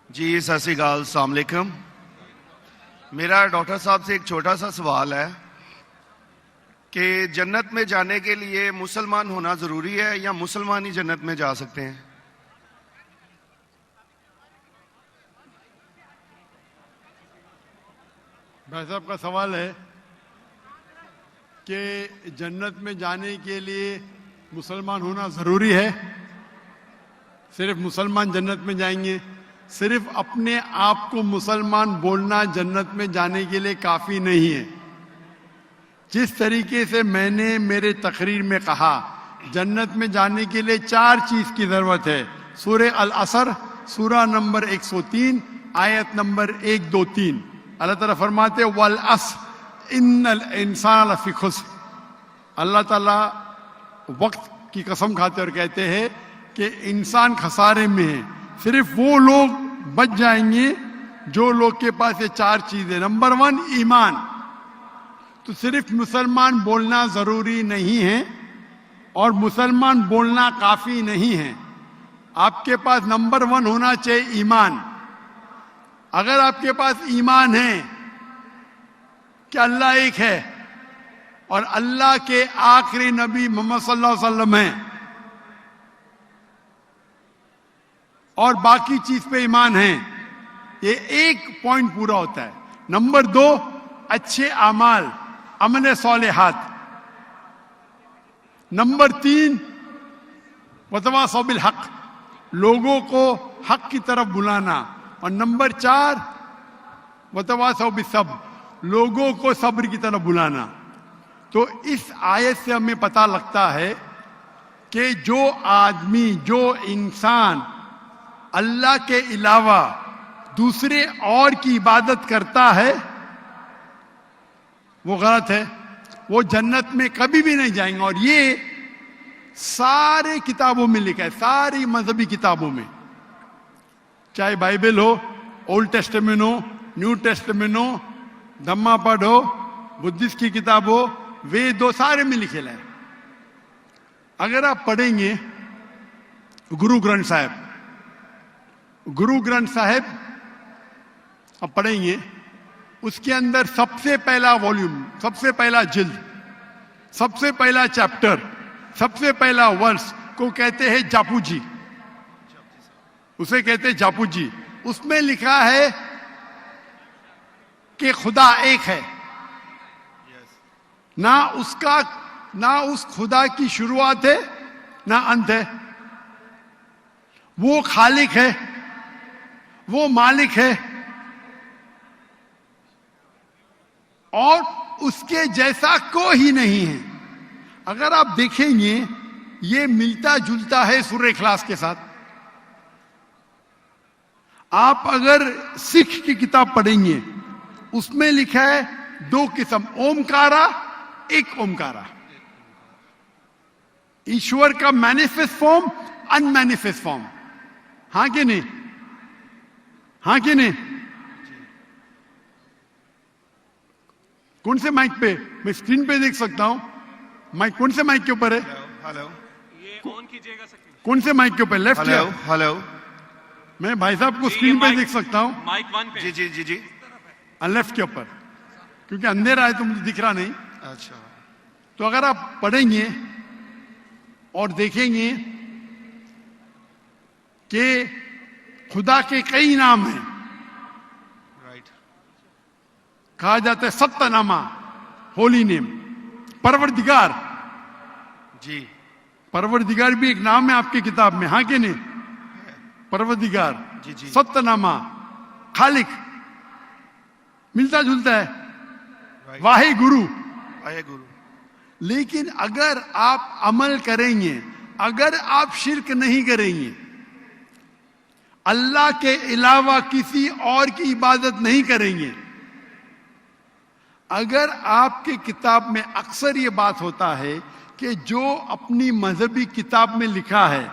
जी सत श्री अकाल, अस्सलाम वालेकुम। मेरा डॉक्टर साहब से एक छोटा सा सवाल है कि जन्नत में जाने के लिए मुसलमान होना ज़रूरी है या मुसलमान ही जन्नत में जा सकते हैं? भाई साहब का सवाल है कि जन्नत में जाने के लिए मुसलमान होना ज़रूरी है। सिर्फ मुसलमान जन्नत में जाएंगे? सिर्फ अपने आप को मुसलमान बोलना जन्नत में जाने के लिए काफ़ी नहीं है। जिस तरीके से मैंने मेरे तकरीर में कहा, जन्नत में जाने के लिए 4 चीज़ की ज़रूरत है। सूरह अल असर, सूरा नंबर 103, आयत नंबर 1, 2, 3। अल्लाह ताला फरमाते वल अस्र इन्नल इंसान लफी खुस्र। अल्लाह ताला वक्त की कसम खाते और कहते हैं कि इंसान खसारे में है। सिर्फ वो लोग बच जाएंगे जो लोग के पास ये 4 चीजें। नंबर 1 ईमान। तो सिर्फ मुसलमान बोलना जरूरी नहीं है और मुसलमान बोलना काफी नहीं है। आपके पास नंबर 1 होना चाहिए ईमान। अगर आपके पास ईमान है कि अल्लाह एक है और अल्लाह के आखिरी नबी मोहम्मद सल्लल्लाहु अलैहि वसल्लम हैं और बाकी चीज पे ईमान है, ये एक पॉइंट पूरा होता है। नंबर 2 अच्छे अमाल, अमल सालिहात। नंबर 3 वतवासौ बिल हक, लोगों को हक की तरफ बुलाना। और नंबर 4 वतवासौ बिस्सब्र, लोगों को सब्र की तरफ बुलाना। तो इस आयत से हमें पता लगता है कि जो आदमी, जो इंसान अल्लाह के अलावा दूसरे और की इबादत करता है वो गलत है, वो जन्नत में कभी भी नहीं जाएंगे। और ये सारे किताबों में लिखा है, सारी मजहबी किताबों में, चाहे बाइबल हो, ओल्ड टेस्टामेंट हो, न्यू टेस्टामेंट हो, धम्मापद हो, बुद्धिस्ट की किताब हो, वेद हो, सारे में लिखे है। अगर आप पढ़ेंगे गुरु ग्रंथ साहिब, गुरु ग्रंथ साहिब आप पढ़ेंगे, उसके अंदर सबसे पहला वॉल्यूम, सबसे पहला जिल्द, सबसे पहला चैप्टर, सबसे पहला वर्ष को कहते हैं जापू जी। उसे कहते हैं जापू जी। उसमें लिखा है कि खुदा एक है, ना उस खुदा की शुरुआत है ना अंत है। वो खालिक है, वो मालिक है और उसके जैसा कोई ही नहीं है। अगर आप देखेंगे ये मिलता जुलता है सूरह इखलास के साथ। आप अगर सिख की किताब पढ़ेंगे उसमें लिखा है 2 किस्म, ओमकारा, एक ओमकारा। ईश्वर का मैनिफेस्ट फॉर्म, अनमैनिफेस्ट फॉर्म। हाँ कि नहीं? हाँ कि नहीं? कौन से माइक पे? मैं स्क्रीन पे देख सकता हूं। माइक कौन से माइक के ऊपर है? हेलो, ये ऑन कीजिएगा सर। कौन से माइक के ऊपर? लेफ्ट या? हेलो। मैं भाई साहब को स्क्रीन पे देख सकता हूं। माइक 1 पे। जी जी जी जी। लेफ्ट के ऊपर, क्योंकि अंधेरा है तो मुझे दिख रहा नहीं। अच्छा। तो अगर आप पढ़ेंगे और देखेंगे कि खुदा के कई नाम हैं। राइट। कहा जाता है सत्तनामा, होली नेम, परवरदिगार। जी। परवरदिगार भी एक नाम है आपकी किताब में, हाँ कि नहीं? परवरदिगार, जी जी। सत्तनामा, खालिक, मिलता जुलता है। वाहे गुरु। वाहे गुरु। लेकिन अगर आप अमल करेंगे, अगर आप शिर्क नहीं करेंगे, अल्लाह के अलावा किसी और की इबादत नहीं करेंगे, अगर आपके किताब में अक्सर ये बात होता है कि जो अपनी मजहबी किताब में लिखा है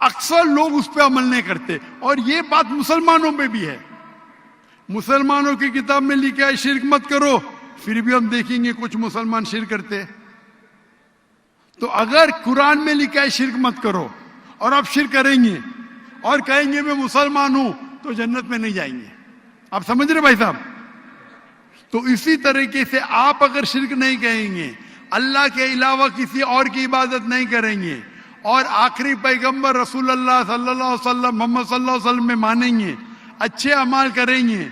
अक्सर लोग उस पर अमल नहीं करते। और ये बात मुसलमानों में भी है। मुसलमानों की किताब में लिखा है शिर्क मत करो, फिर भी हम देखेंगे कुछ मुसलमान शिर्क करते हैं। तो अगर कुरान में लिखा है शिर्क मत करो और आप शिर्क करेंगे और कहेंगे मैं मुसलमान हूं, तो जन्नत में नहीं जाएंगे। आप समझ रहे भाई साहब? तो इसी तरीके से आप अगर शिर्क नहीं कहेंगे, अल्लाह के अलावा किसी और की इबादत नहीं करेंगे और आखिरी पैगंबर रसूलुल्लाह सल्लल्लाहु अलैहि वसल्लम मोहम्मद सल्लल्लाहु अलैहि वसल्लम में मानेंगे, अच्छे अमाल करेंगे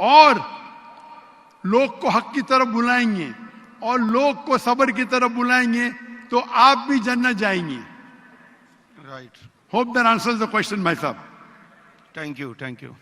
और लोग को हक की तरफ बुलाएंगे और लोग को सब्र की तरफ बुलाएंगे, तो आप भी जन्नत जाएंगे। Right. Hope that answers the question भाई साहब। Thank you.